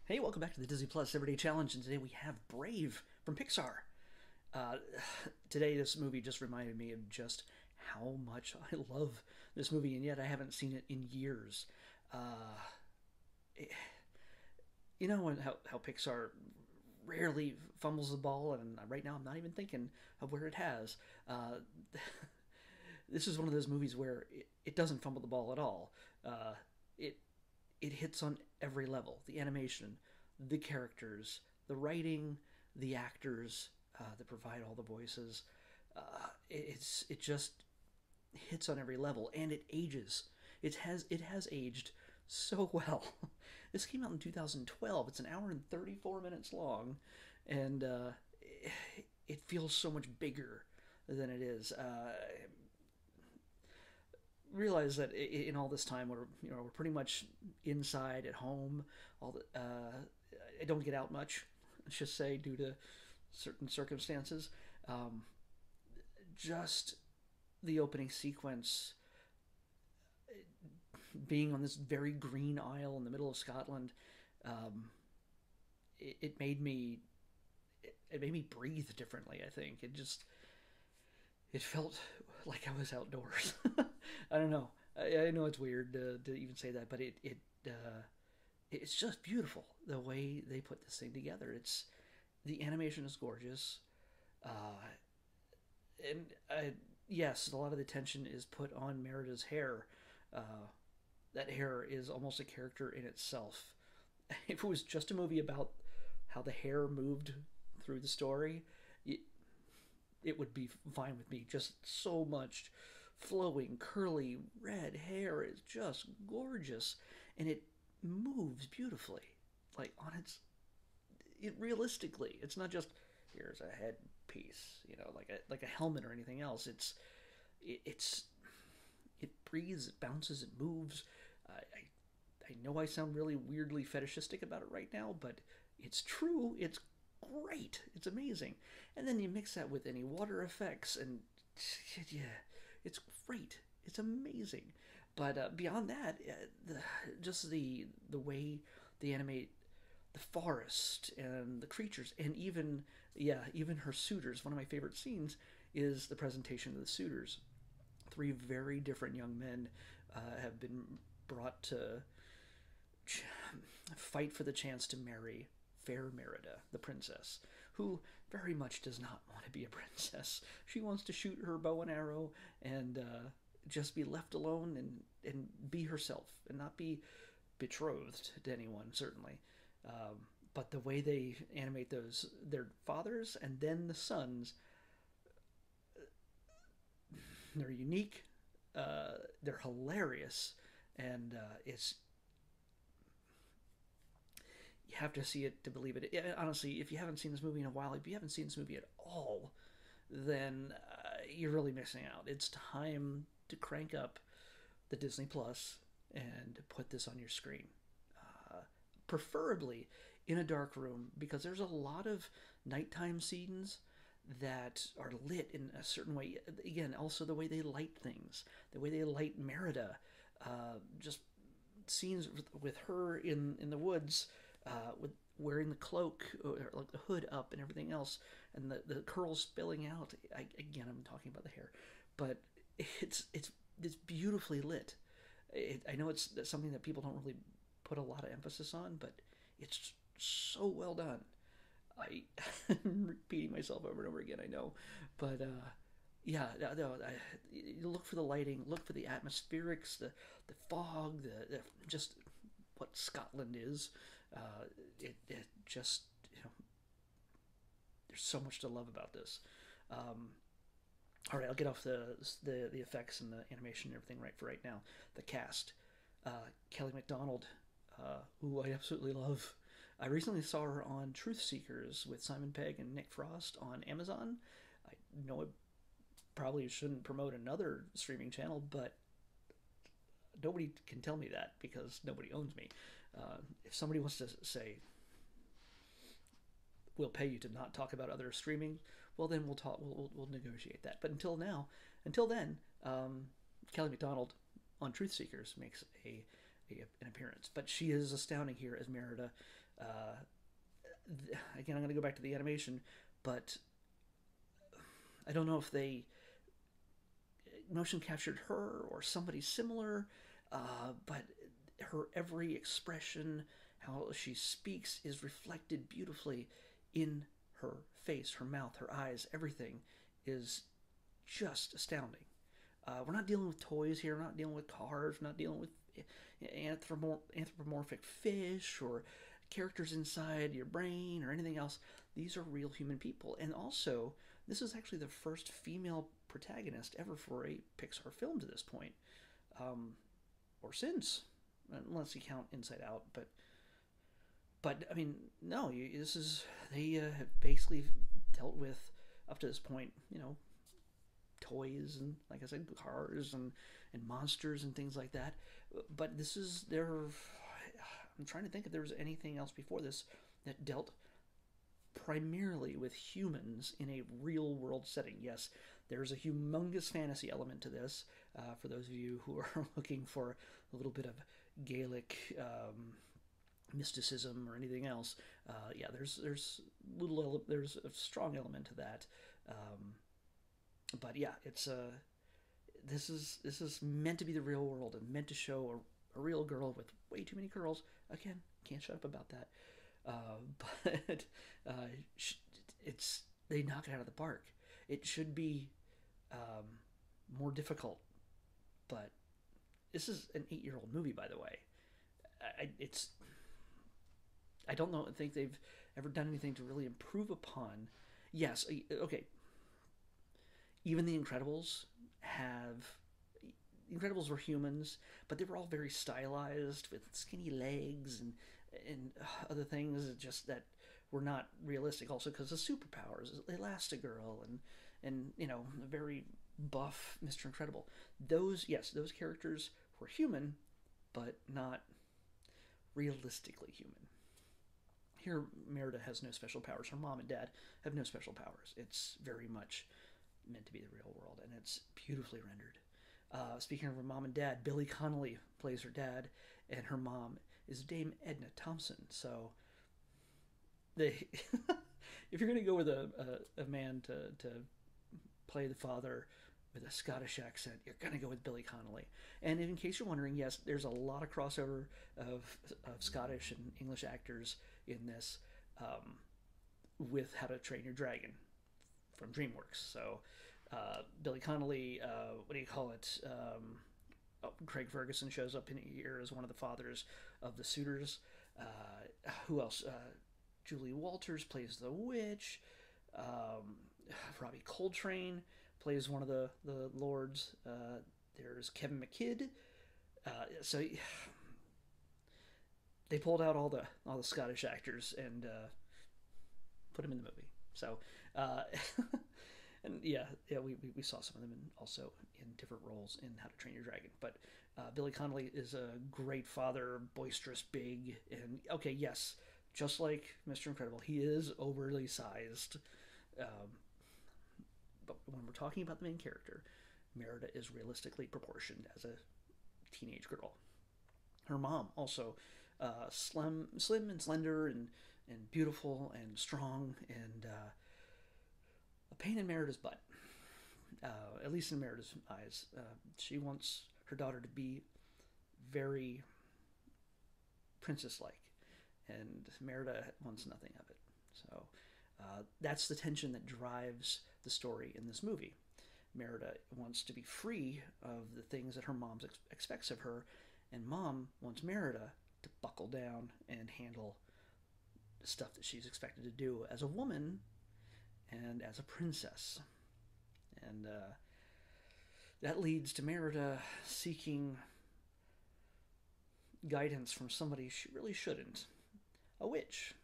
Hey, welcome back to the Disney Plus Everyday Challenge, and today we have Brave from Pixar. Uh, Today, this movie just reminded me of just how much I love this movie, and yet I haven't seen it in years. Uh, it- how Pixar rarely fumbles the ball, and right now I'm not even thinking of where it has. Uh, this is one of those movies where it doesn't fumble the ball at all. It it hits on every level: the animation, the characters, the writing, the actors that provide all the voices. It just hits on every level, and it ages. It has aged so well. This came out in 2012. It's an hour and 34 minutes long, and it feels so much bigger than it is. Realize that in all this time we're pretty much inside at home. All the I don't get out much. Let's just say due to certain circumstances. Um, just the opening sequence, being on this very green isle in the middle of Scotland, um, it made me it made me breathe differently. I think it felt like I was outdoors. I don't know. I know it's weird to even say that, but it's just beautiful the way they put this thing together. It's the animation is gorgeous, uh, and yes, a lot of the attention is put on Merida's hair. Uh, that hair is almost a character in itself. If it was just a movie about how the hair moved through the story, it would be fine with me. Just so much flowing, curly, red hair is just gorgeous, and it moves beautifully, like on it realistically. It's not just here's a headpiece, like a helmet or anything else. It's it breathes, it bounces, it moves. I know I sound really weirdly fetishistic about it right now, but it's true. It's great. It's amazing. And then you mix that with any water effects, and yeah, it's great. It's amazing. But beyond that, just the way they animate the forest and the creatures, and even her suitors. One of my favorite scenes is the presentation of the suitors. Three very different young men have been brought to fight for the chance to marry fair Merida, the princess, who very much does not want to be a princess. She wants to shoot her bow and arrow and just be left alone and be herself and not be betrothed to anyone, certainly. But the way they animate their fathers and then the sons, they're unique, they're hilarious, and it's you have to see it to believe it. Honestly, if you haven't seen this movie in a while, if you haven't seen this movie at all, then you're really missing out. It's time to crank up the Disney Plus and put this on your screen. Preferably in a dark room, because there's a lot of nighttime scenes that are lit in a certain way. Again, also the way they light things, the way they light Merida, just scenes with her in the woods, with wearing the cloak or like the hood up and everything else, and the curls spilling out. Again, I'm talking about the hair, but it's beautifully lit. I know it's something that people don't really put a lot of emphasis on, but it's so well done. I'm repeating myself over and over again, I know, but yeah, no, you look for the lighting, look for the atmospherics, the fog, the just what Scotland is. It just there's so much to love about this. Um, all right, I'll get off the effects and the animation and everything right for right now. The cast, Kelly MacDonald, who I absolutely love. I recently saw her on Truth Seekers with Simon Pegg and Nick Frost on Amazon. I know I probably shouldn't promote another streaming channel, but nobody can tell me that because nobody owns me. If somebody wants to say we'll pay you to not talk about other streaming, well then we'll talk. We'll negotiate that. But until then, Kelly MacDonald on Truth Seekers makes an appearance. But she is astounding here as Merida. Again, I'm going to go back to the animation, but I don't know if they motion captured her or somebody similar, but her every expression, how she speaks, is reflected beautifully in her face, her mouth, her eyes. Everything is just astounding. We're not dealing with toys here. We're not dealing with cars. We're not dealing with anthropomorphic fish or characters inside your brain or anything else. These are real human people. And also, this is actually the first female protagonist ever for a Pixar film to this point, or since, unless you count Inside Out. But I mean, no, this is they have basically dealt with up to this point, toys and, like I said, cars and monsters and things like that. But this is their. I'm trying to think if there was anything else before this that dealt primarily with humans in a real world setting. Yes, there's a humongous fantasy element to this. For those of you who are looking for a little bit of Gaelic mysticism or anything else, yeah, there's there's a strong element to that. But yeah, it's this is meant to be the real world and meant to show a real girl with way too many curls. Again, can't shut up about that. But it's they knock it out of the park. It should be more difficult, but this is an 8-year-old movie, by the way. I don't know. I think they've ever done anything to really improve upon. Yes, okay. Even the Incredibles were humans, but they were all very stylized with skinny legs and other things just that were not realistic. Also, because of superpowers, Elastigirl and a very buff Mr. Incredible. Those characters were human, but not realistically human. Here, Merida has no special powers. Her mom and dad have no special powers. It's very much meant to be the real world, and it's beautifully rendered. Speaking of her mom and dad, Billy Connolly plays her dad, and her mom is Dame Edna Thompson. So, they, if you're going to go with a man to play the father with a Scottish accent, you're going to go with Billy Connolly. And in case you're wondering, yes, there's a lot of crossover of Scottish and English actors in this, with How to Train Your Dragon from DreamWorks. So Billy Connolly, what do you call it? Craig Ferguson shows up in here as one of the fathers of the suitors. Who else? Julie Walters plays the witch. Robbie Coltrane plays one of the lords. There's Kevin McKidd. So they pulled out all the Scottish actors and put them in the movie. So and yeah, we saw some of them also in different roles in How to Train Your Dragon. But Billy Connolly is a great father, boisterous, big, and okay, yes, just like Mr. Incredible, he is overly sized. But when we're talking about the main character, Merida is realistically proportioned as a teenage girl. Her mom also slim and slender and beautiful and strong and a pain in Merida's butt. At least in Merida's eyes. She wants her daughter to be very princess-like, and Merida wants nothing of it. So that's the tension that drives the story in this movie. Merida wants to be free of the things that her mom expects of her, and mom wants Merida to buckle down and handle the stuff that she's expected to do as a woman and as a princess. And that leads to Merida seeking guidance from somebody she really shouldn't, a witch,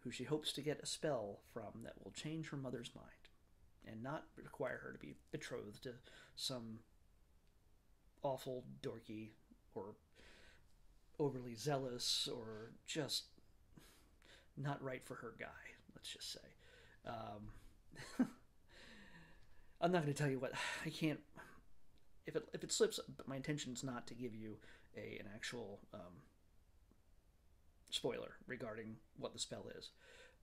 who she hopes to get a spell from that will change her mother's mind and not require her to be betrothed to some awful dorky or overly zealous or just not right for her guy, let's just say. I'm not going to tell you what I can't. If it slips, but my intention is not to give you an actual spoiler regarding what the spell is.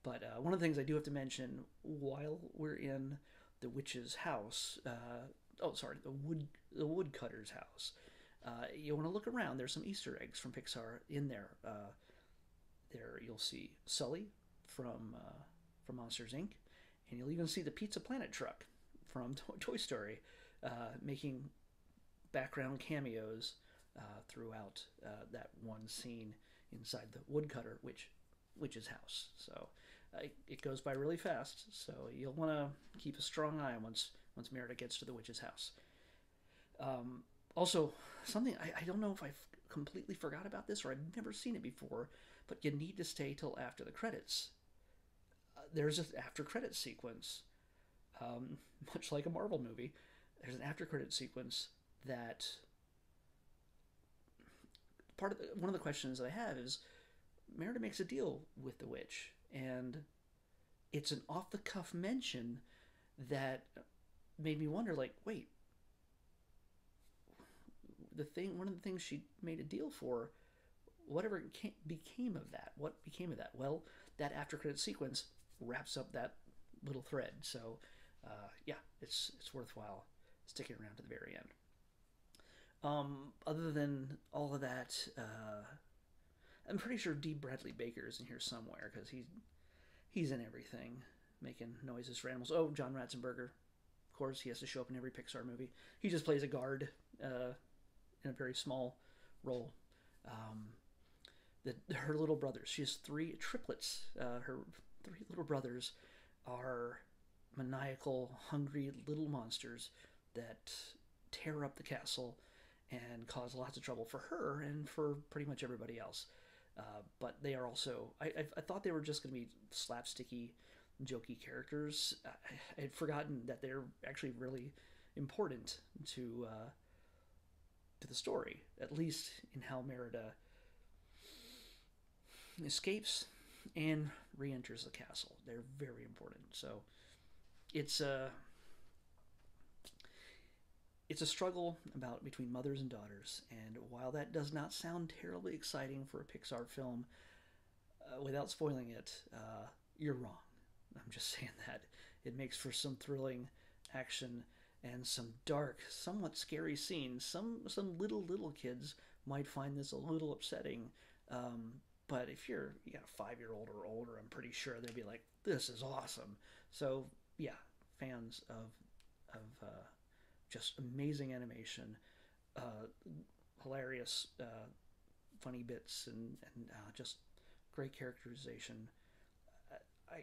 But one of the things I do have to mention while we're in the witch's house, the woodcutter's house, you want to look around. There's some Easter eggs from Pixar in there. There you'll see Sully from Monsters Inc., and you'll even see the Pizza Planet truck from Toy Story making background cameos throughout that one scene inside the woodcutter witch's house. So it goes by really fast. So you'll want to keep a strong eye once Merida gets to the witch's house. Also, something I don't know if I've completely forgot about this or I've never seen it before, but you need to stay till after the credits. There's an after credits sequence, much like a Marvel movie. There's an after credits sequence that one of the questions I have is Merida makes a deal with the witch, and it's an off the cuff mention that made me wonder, like, wait, one of the things she made a deal for, whatever became of that? What became of that? Well, that after credit sequence wraps up that little thread. So, yeah, it's worthwhile sticking around to the very end. Other than all of that, I'm pretty sure D. Bradley Baker is in here somewhere because he's in everything, making noises for animals. Oh, John Ratzenberger, of course, he has to show up in every Pixar movie. He just plays a guard in a very small role. Her little brothers, she has 3 triplets. Her 3 little brothers are maniacal, hungry little monsters that tear up the castle and cause lots of trouble for her and for pretty much everybody else. But they are also, I thought they were just going to be slapsticky, jokey characters. I had forgotten that they're actually really important to the story, at least in how Merida escapes and re-enters the castle. They're very important. So it's a struggle between mothers and daughters, and while that does not sound terribly exciting for a Pixar film, without spoiling it, you're wrong. I'm just saying that. It makes for some thrilling action and some dark, somewhat scary scenes. Some little kids might find this a little upsetting, but if you got a 5-year-old or older, I'm pretty sure they'd be like, "This is awesome." So yeah, fans of just amazing animation, hilarious, funny bits, and just great characterization.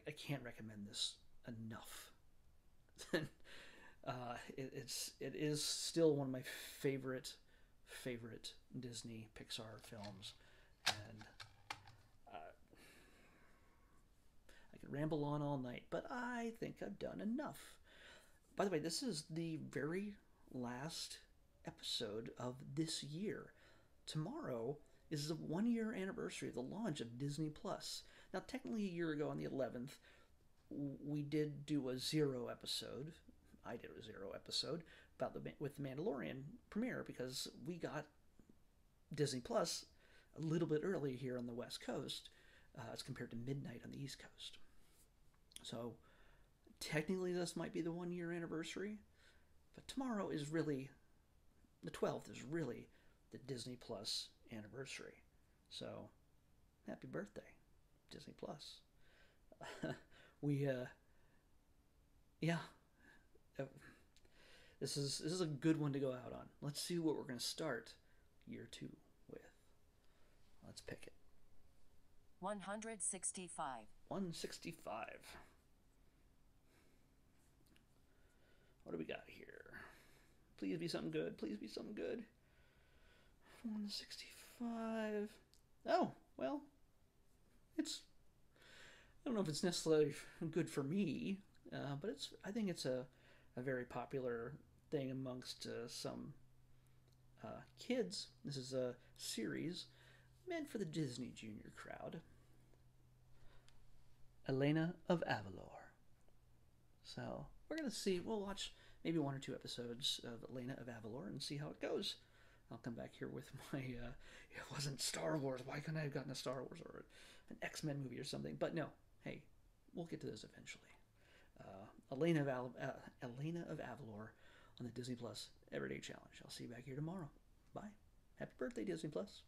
I can't recommend this enough. It is still one of my favorite Disney Pixar films, and I could ramble on all night, but I think I've done enough. By the way, this is the very last episode of this year. Tomorrow is the 1-year anniversary of the launch of Disney Plus. Now, technically, a year ago on the 11th, we did do a 0 episode. I did a 0 episode with the Mandalorian premiere because we got Disney Plus a little bit early here on the West Coast as compared to midnight on the East Coast. So technically this might be the 1-year anniversary, but tomorrow is really, the 12th is really the Disney Plus anniversary. So happy birthday, Disney Plus. This is a good one to go out on. Let's see what we're going to start year 2 with. Let's pick it. 165. 165. What do we got here? Please be something good. Please be something good. 165. Oh, well, I don't know if it's necessarily good for me, but I think it's a very popular thing amongst some kids. This is a series meant for the Disney Junior crowd. Elena of Avalor. So we'll watch maybe 1 or 2 episodes of Elena of Avalor and see how it goes. I'll come back here with my it wasn't Star Wars. Why couldn't I have gotten a Star Wars or an X-Men movie or something? But no, hey, we'll get to this eventually. Elena of Avalor on the Disney Plus Everyday Challenge. I'll see you back here tomorrow. Bye. Happy birthday, Disney Plus.